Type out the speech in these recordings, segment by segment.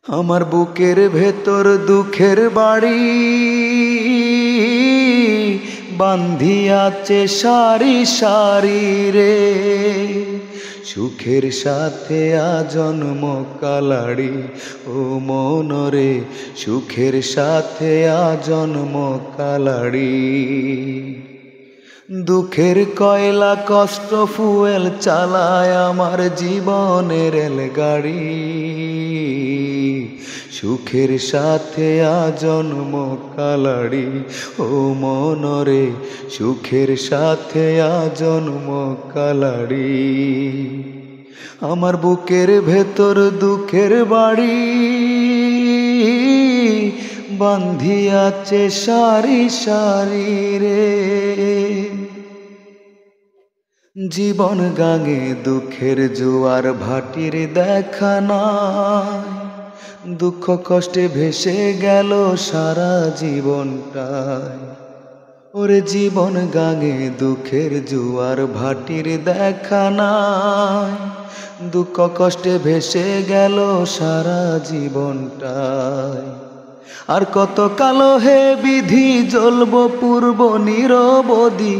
আমার বুকের ভেতর দুঃখের বাড়ি বান্ধিয়াছে সারি সারি রে, সুখের সাথে আজন্ম কালাড়ি ও মনরে, সুখের সাথে আজন্ম কালাড়ি। দুঃখের কয়লা কষ্ট ফুয়েল চালায় আমার জীবনের রেলগাড়ি, সুখের সাথে আজন্ম কালাড়ি ও মনরে, সুখের সাথে আজন্ম কালাড়ি। আমার বুকের ভেতর দুঃখের বাড়ি বান্ধিয়াছে সারি সারি রে, জীবন গাঙে দুঃখের জোয়ার ভাটির দেখা নাই, দুঃখ কষ্টে ভেসে গেল সারা জীবনটাই। ওরে জীবন গাঙে দুঃখের জোয়ার ভাটির দেখা নাই, দুঃখ কষ্টে ভেসে গেল সারা জীবনটাই। আর কত কালো হে বিধি জ্বলব পূর্ব নিরবধি,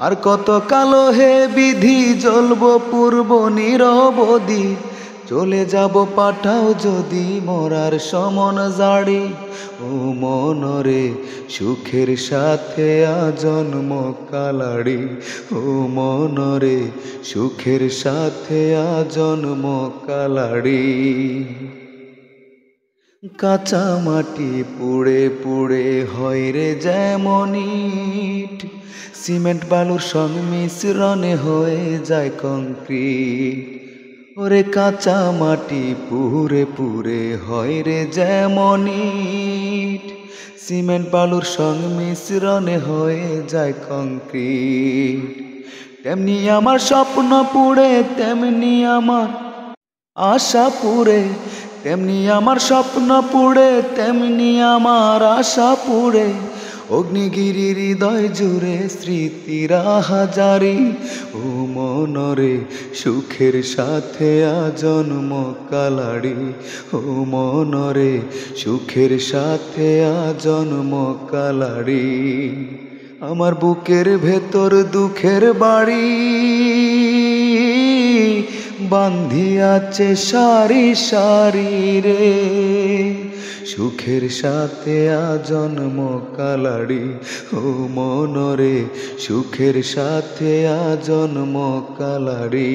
আর কত কালো হে বিধি জ্বলব পূর্ব নিরবধি, চলে যাব পাঠাও যদি মরার সমন জাড়ি ও মনরে, সুখের সাথে আজন্ম কালাড়ি ও মনরে, সুখের সাথে আজন্ম কালাড়ি। কাঁচা মাটি পুড়ে পুড়ে হয় রে যেমন ইট, সিমেন্ট বালুর সংমিশ্রণে হয়ে যায় কংক্রিট। ওরে কাঁচা মাটি পুড়ে পুড়ে হয় রে যেমন ইট, সিমেন্ট বালুর সংমিশ্রণে হয়ে যায় কংক্রিট। তেমনি আমার স্বপ্ন পুড়ে, তেমনি আমার আশা পুড়ে, তেমনি আমার স্বপ্ন পুড়ে, তেমনি আমার আশা পুড়ে, অগ্নিগিরি হৃদয় জুড়ে স্মৃতিরা হাজারি ও মনরে, সুখের সাথে আজন্ম কালাড়ি ও মনরে, সুখের সাথে আজন্ম কালাড়ি। আমার বুকের ভেতর দুঃখের বাড়ি বান্ধিয়াছে সারি সারি রে, সুখের সাথে আজন্ম কালাড়ি ও মনরে, সুখের সাথে আজন্ম কালাড়ি।